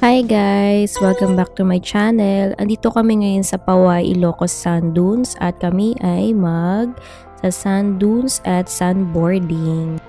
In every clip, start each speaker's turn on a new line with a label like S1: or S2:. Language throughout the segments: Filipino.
S1: Hi guys! Welcome back to my channel. Andito kami ngayon sa Paway, Ilocos Sand Dunes at kami ay sa sand dunes at sandboarding.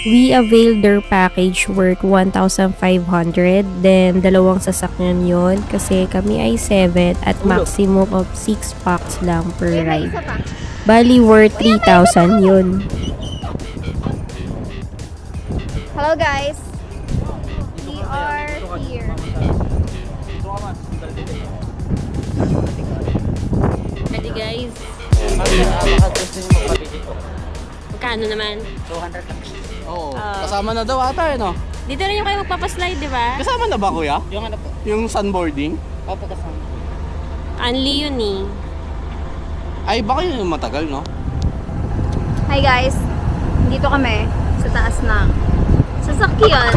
S1: We availed their package worth 1,500. Then, dalawang sasakyan yon kasi kami ay 7 at maximum of 6 packs lang per ride. Bali, worth 3,000 yun.
S2: Hello guys! We are here.
S1: Ready guys?
S3: Baka gusto niyo magpabili ko.
S1: Magkano naman?
S3: 200 lang. Oo. Kasama na daw ata eh, no?
S1: Dito rin yung kayo magpapaslide, di ba?
S3: Kasama na ba, kuya?
S4: Yung ano po?
S3: Yung sunboarding?
S4: Opo, kasama.
S1: Only yun eh.
S3: Ay, baka yun yung matagal, no?
S2: Hi guys! Dito kami sa taas ng sasakyan.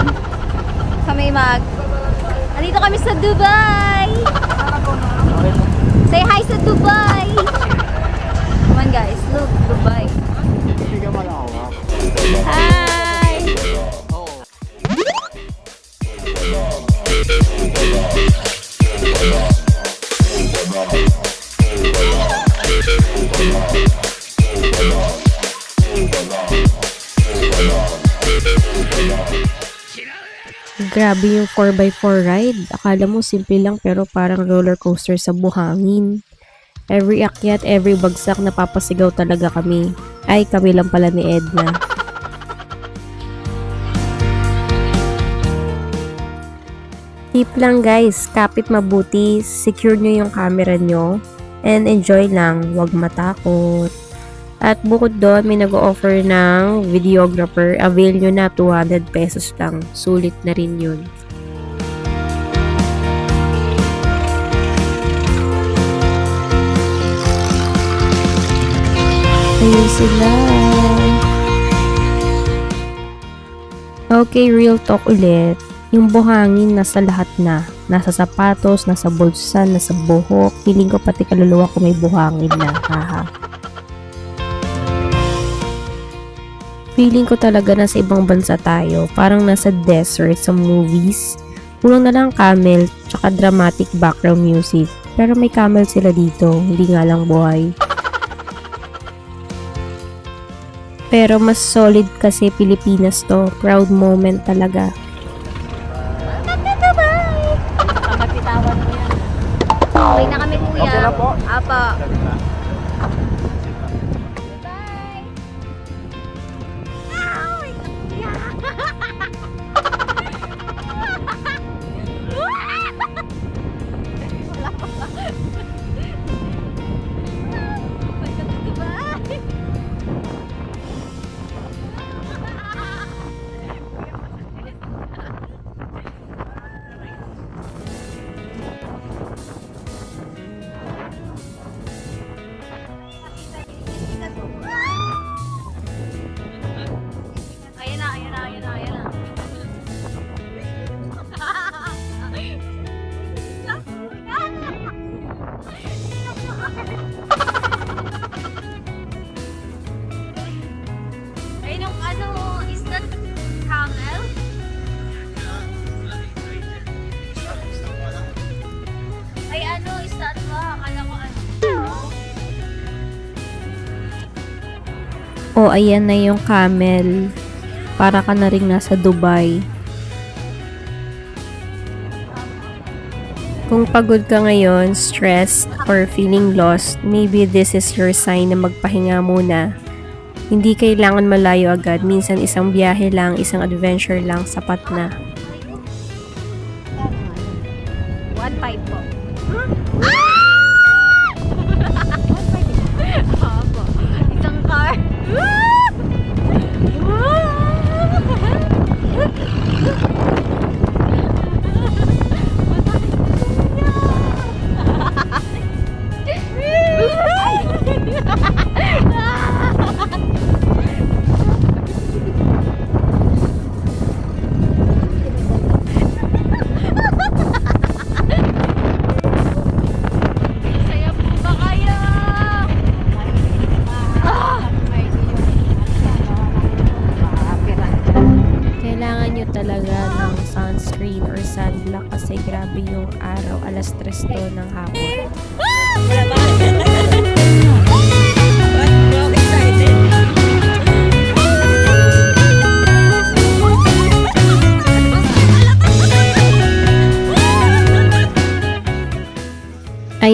S2: Andito kami sa Dubai! Say hi sa Dubai! Come on guys, look, Dubai.
S3: Hindi ka malawak.
S1: Hi!
S3: Oo.
S1: Grabe yung 4x4 ride. Akala mo simple lang pero parang roller coaster sa buhangin. Every akyat, every bagsak, napapasigaw talaga kami. Ay, kami lang pala ni Edna. Tip lang guys, kapit mabuti, secure nyo yung camera nyo, and enjoy lang, wag matakot. At bukod doon, may nag-offer ng videographer. Avail nyo na 200 pesos lang. Sulit na rin yun. Ayun sila. Okay, real talk ulit. Yung buhangin nasa lahat na. Nasa sapatos, nasa bulsa, nasa buhok. Feeling ko pati kaluluwa ko may buhangin na. Haha. Feeling ko talaga nasa ibang bansa tayo. Parang nasa desert sa movies. Kulang na lang camel, tsaka dramatic background music. Pero may camel sila dito, hindi nga lang buhay. Pero mas solid kasi Pilipinas to. Proud moment talaga.
S2: Mapitawan mo yan. Okay na kami kuya.
S3: Okay na po.
S2: Apa. Ayan na. Ayun yung ano, is that camel? Ay ano, is that ba? Akala ko ano.
S1: O, ayan na yung camel. Para ka na rin nasa Dubai. Kung pagod ka ngayon, stressed, or feeling lost, maybe this is your sign na magpahinga muna. Hindi kailangan malayo agad. Minsan isang biyahe lang, isang adventure lang, sapat na.
S2: 1.5 po. Opo. Isang car.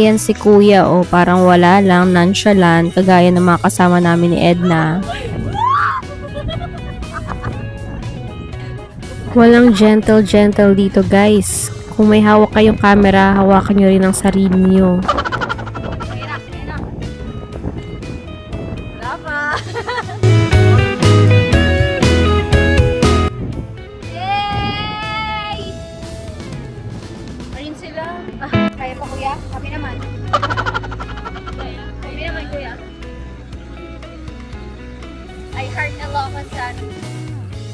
S1: Ayan si kuya, oh, parang wala lang, nonchalant, kagaya ng mga kasama namin ni Edna. Walang gentle dito, guys. Kung may hawak kayong camera, hawakan nyo rin ang sarili nyo.
S2: Sige na. Wala pa. Yay! Ayun sila. Kaya pa kuya? Kami naman. Kami naman kuya. I heart Ilocos Sun.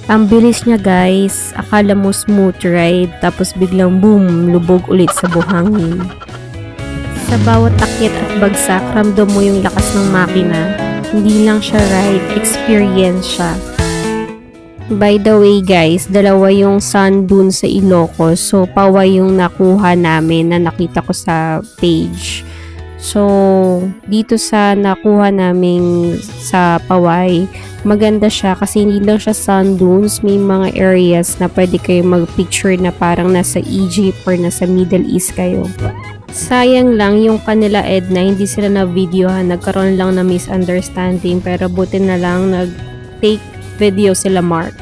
S1: Ang bilis niya, guys. Akala mo smooth ride, tapos biglang boom, lubog ulit sa buhangin. Sa bawat akit at bagsak, ramdam mo yung lakas ng makina. Hindi lang siya ride, experience siya. By the way, guys, dalawa yung sand dun sa Ilocos. So, paway yung nakuha namin na nakita ko sa page. So, dito sa nakuha namin sa Paway, maganda siya kasi hindi lang siya sand dunes. May mga areas na pwede kayo mag-picture na parang nasa Egypt or nasa Middle East kayo. Sayang lang yung kanila Edna, hindi sila na-videohan. Nagkaroon lang na misunderstanding pero buti na lang nag-take video sila Mark.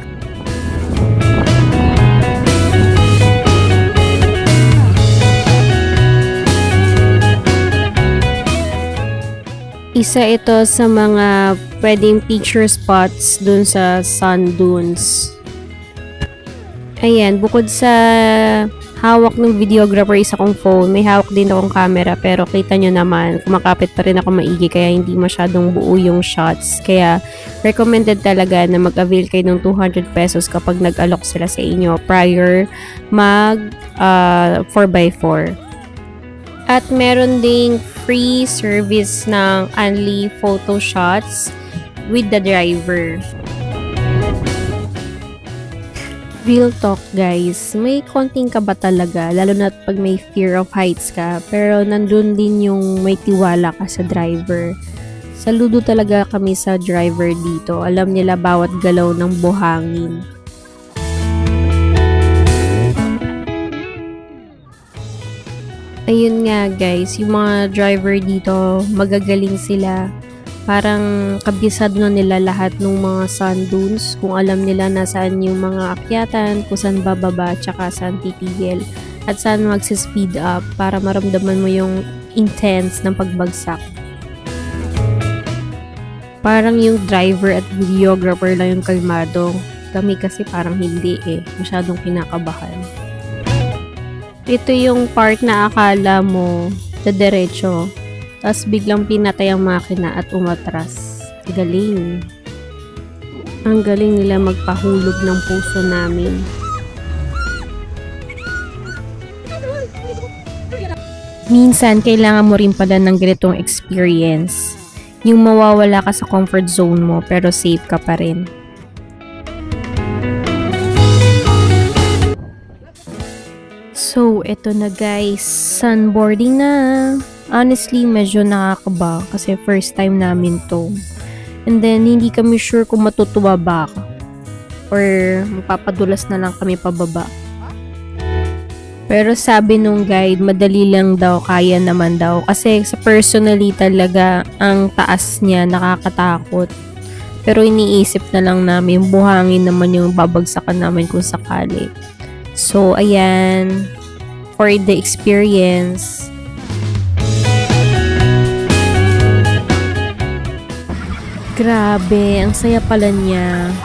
S1: Isa ito sa mga pwedeng picture spots dun sa sand dunes. Ayan, bukod sa hawak ng videographer isa kong phone, may hawak din akong camera pero kita nyo naman, kumakapit pa rin ako maigi kaya hindi masyadong buo yung shots. Kaya recommended talaga na mag-avail kayo ng 200 pesos kapag nag-alok sila sa inyo prior mag 4x4. At meron ding free service ng only photo shots with the driver. Real talk, guys, may konting kaba talaga, lalo na pag may fear of heights ka, pero nandun din yung may tiwala ka sa driver. Saludo talaga kami sa driver dito, alam nila bawat galaw ng buhangin. Ayun nga, guys, yung mga driver dito, magagaling sila. Parang kabisado na nila lahat ng mga sand dunes, kung alam nila nasaan yung mga akyatan, kung saan bababa, tsaka saan titigil, at saan magsispeed up para maramdaman mo yung intense ng pagbagsak. Parang yung driver at videographer lang yung kalmado. Kami kasi parang hindi masyadong kinakabahan. Ito yung part na akala mo diretso, tapos biglang pinatay ang makina at umatras. Galing. Ang galing nila magpahulog ng puso namin. Minsan, kailangan mo rin pala ng ganitong experience. Yung mawawala ka sa comfort zone mo pero safe ka pa rin. So, eto na guys, sunboarding na. Honestly, medyo nakakaba kasi first time namin to. And then, hindi kami sure kung matutuwa ba ako or mapapadulas na lang kami pababa. Pero sabi nung guide, madali lang daw, kaya naman daw. Kasi sa personally talaga, ang taas niya nakakatakot. Pero iniisip na lang namin, buhangin naman yung babagsakan namin kung sakali. So, ayan, for the experience. Grabe, ang saya pala niya.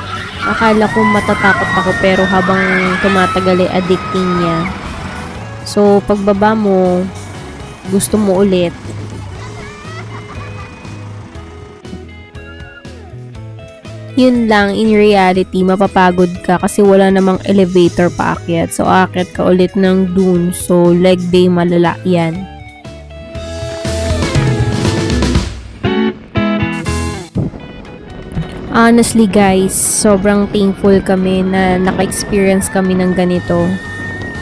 S1: Akala ko matatakot ako pero habang tumatagal ay addicting niya. So, pagbaba mo, gusto mo ulit. Yun lang, in reality, mapapagod ka kasi wala namang elevator paakyat. So, aakyat ka ulit ng dune. So, leg day malala yan. Honestly guys, sobrang thankful kami na naka-experience kami ng ganito.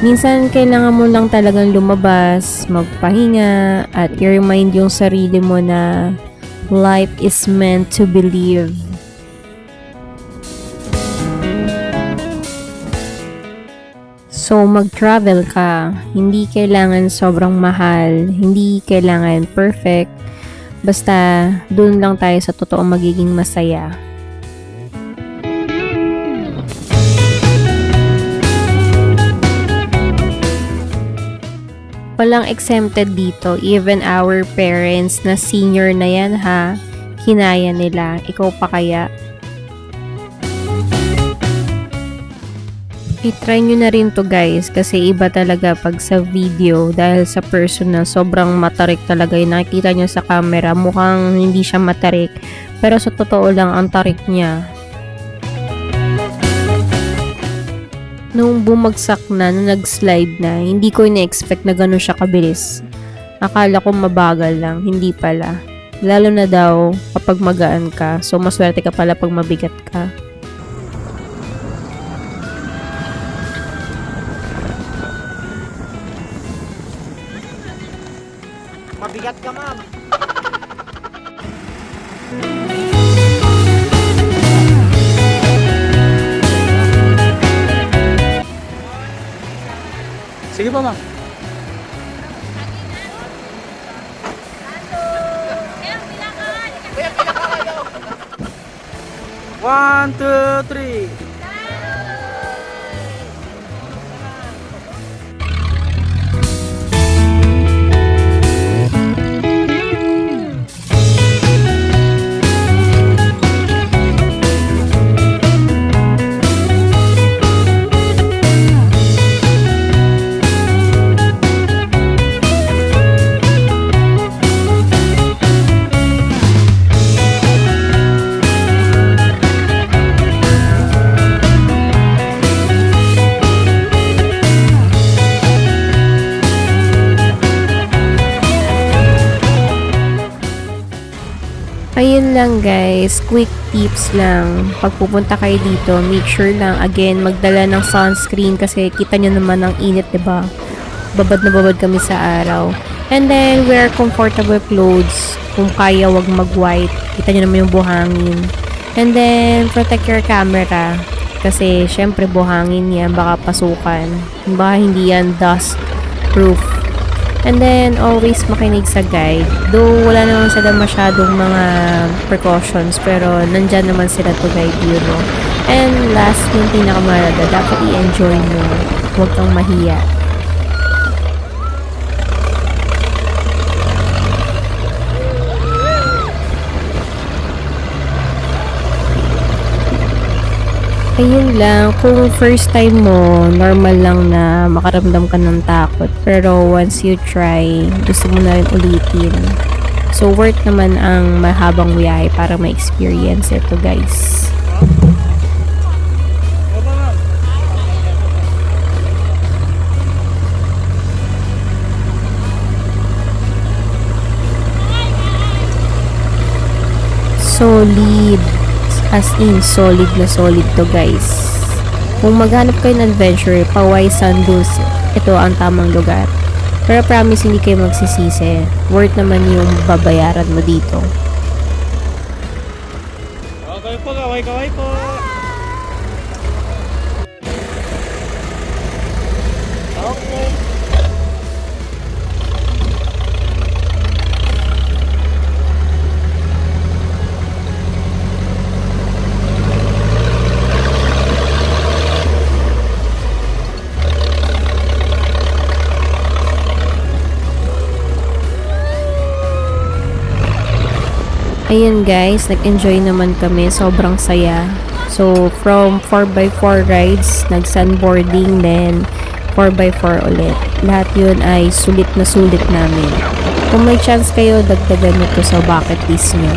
S1: Minsan, kailangan mo lang talagang lumabas, magpahinga, at i-remind yung sarili mo na life is meant to be lived. So, mag-travel ka. Hindi kailangan sobrang mahal. Hindi kailangan perfect. Basta, dun lang tayo sa totoong magiging masaya. Walang exempted dito. Even our parents na senior na yan ha, kinaya nila. Ikaw pa kaya? I-try nyo na rin to guys kasi iba talaga pag sa video dahil sa personal sobrang matarik talaga yung nakikita nyo sa camera. Mukhang hindi siya matarik pero sa totoo lang ang tarik niya. Nung bumagsak na, nung nag-slide na, hindi ko ina-expect na gano'n siya kabilis. Akala ko mabagal lang, hindi pala. Lalo na daw kapag magaan ka, so maswerte ka pala pag mabigat ka.
S3: Mabigat ka, ma'am. Sige pa, ma'am. One, two, three.
S1: Ayun lang guys, quick tips lang. Pag pupunta kayo dito, make sure lang again magdala ng sunscreen kasi kita nyo naman ang init, 'di ba? Babad na babad kami sa araw. And then wear comfortable clothes. Kung kaya, wag mag-white. Kita nyo naman yung buhangin. And then protect your camera kasi syempre buhangin yan, baka pasukan. Baka hindi yan dust proof. And then, always makinig sa guide. Though, wala naman sila masyadong mga precautions, pero nandyan naman sila to guide you, no? And last, yung pinakamahalaga, dapat i-enjoy mo. Huwag kang mahiya. Ayun lang, kung first time mo, normal lang na makaramdam ka ng takot. Pero once you try, gusto mo na rin ulitin. So, worth naman ang mahabang biyahe para ma-experience ito, guys. Solid. As in, solid na solid to guys. Kung maghanap kayo ng adventure, Paway Sand Dunes, ito ang tamang lugar. Pero promise, hindi kayo magsisisi. Worth naman yung babayaran mo dito.
S3: Okay po, kaway-kaway po. Okay.
S1: Ayun guys, nag-enjoy naman kami. Sobrang saya. So, from 4x4 rides, nag-sunboarding, then 4x4 ulit. Lahat yun ay sulit na sulit namin. Kung may chance kayo, dagdagan nyo to sa bucket list nyo.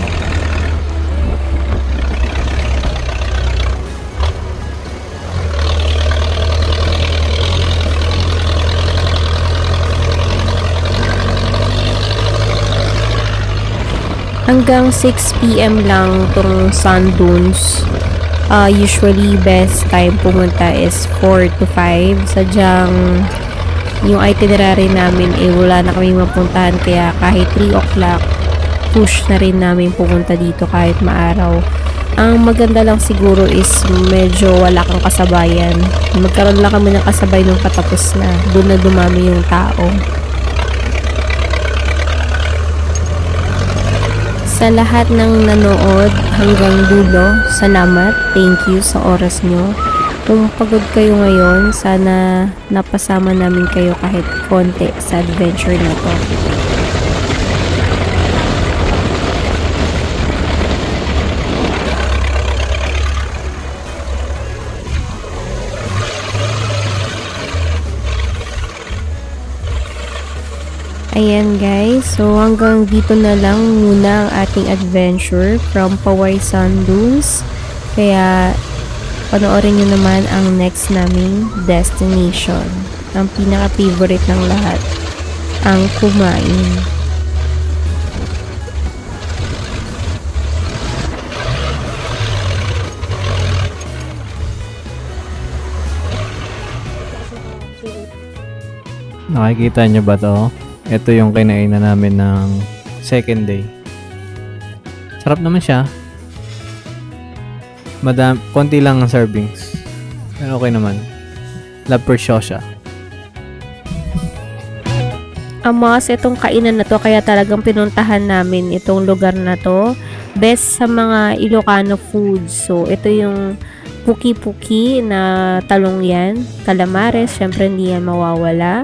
S1: Hanggang 6 PM lang tong Sand Dunes. Usually, best time pumunta is 4 to 5. Sadyang yung itinerary namin wala na kami mapuntahan kaya kahit 3 o'clock push na rin namin pumunta dito kahit maaraw. Ang maganda lang siguro is medyo wala kang kasabayan. Magkaroon lang kami ng kasabay nung patapos na. Doon na dumami yung tao. Sa lahat ng nanood hanggang dulo, salamat. Thank you sa oras nyo. Kung pagod kayo ngayon, sana napasama namin kayo kahit konti sa adventure na to. Ayan guys, so hanggang dito na lang muna ang ating adventure from Poway Sand Dunes. Kaya panoorin nyo naman ang next naming destination. Ang pinaka-favorite ng lahat, ang kumain.
S4: Nakikita nyo ba to? Ito yung kinainan namin ng second day. Sarap naman siya. Konti lang ang servings. Pero okay naman. Love per show siya.
S1: Amos, itong kainan na to, kaya talagang pinuntahan namin itong lugar na to. Best sa mga Ilocano foods. So, ito yung puki-puki na talong yan. Calamares, syempre hindi yan mawawala.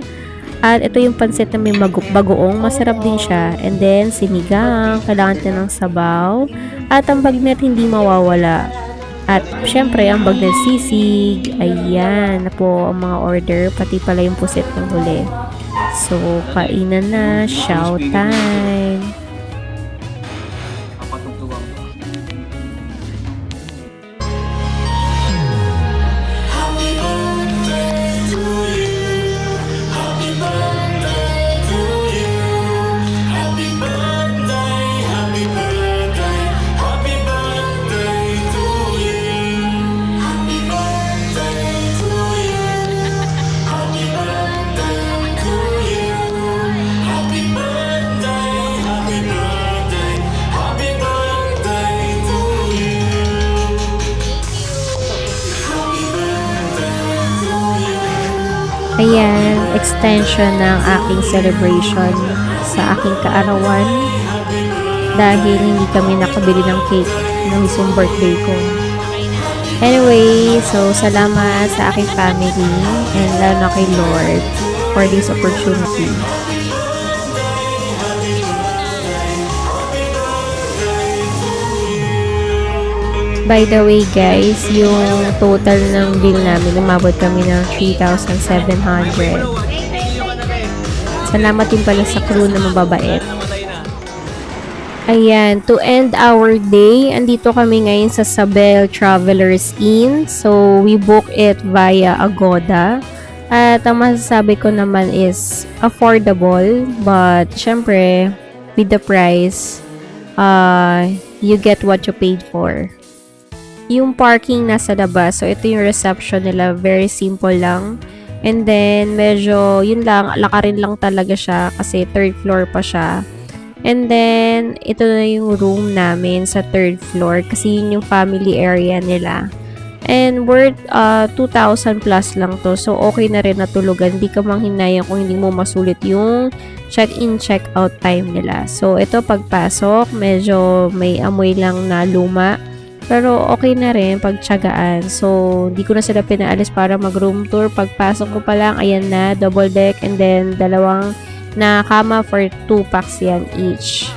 S1: At ito yung pansit na may bagoong, masarap din siya. And then, sinigang, kailangan din ng sabaw. At ang bagnet hindi mawawala. At syempre, ang bagnet sisig. Ayan na po ang mga order, pati pala yung pusit ng huli. So, kainan na, shout time. Ayan, extension ng aking celebration sa aking kaarawan dahil hindi kami nakabili ng cake ng mismong birthday ko. Anyway, so salamat sa aking family and lalo na kay Lord for this opportunity. By the way guys, yung total ng bill namin, umabot kami ng 3,700. Salamat din pala sa crew na mababait. Ayan, to end our day, andito kami ngayon sa Sabel Travelers Inn. So, we book it via Agoda. At ang masasabi ko naman is affordable. But, syempre, with the price, you get what you paid for. Yung parking nasa labas. So, ito yung reception nila. Very simple lang. And then, medyo, yun lang, lakarin lang talaga siya kasi third floor pa siya. And then, ito na yung room namin sa third floor kasi yun yung family area nila. And worth 2,000 plus lang to. So, okay na rin natulugan. Hindi ka manghinayang kung hindi mo masulit yung check-in, check-out time nila. So, ito pagpasok, medyo may amoy lang na luma. Pero okay na rin pagtsagaan. So, di ko na sila pinaalis para mag-room tour. Pagpasok ko pa lang, ayan na, double deck. And then, dalawang na kama for 2 packs yan each.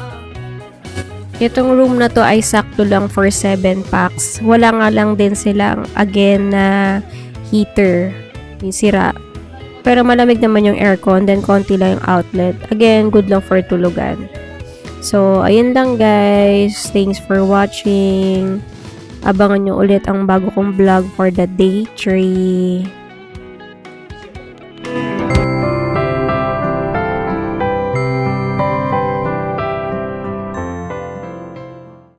S1: Itong room na to ay sakto lang for 7 packs. Wala nga lang din silang, again, na heater. Yung sira. Pero malamig naman yung aircon. Then, konti lang yung outlet. Again, good lang for tulugan. So, ayun lang guys. Thanks for watching. Abangan nyo ulit ang bago kong vlog for the day 3.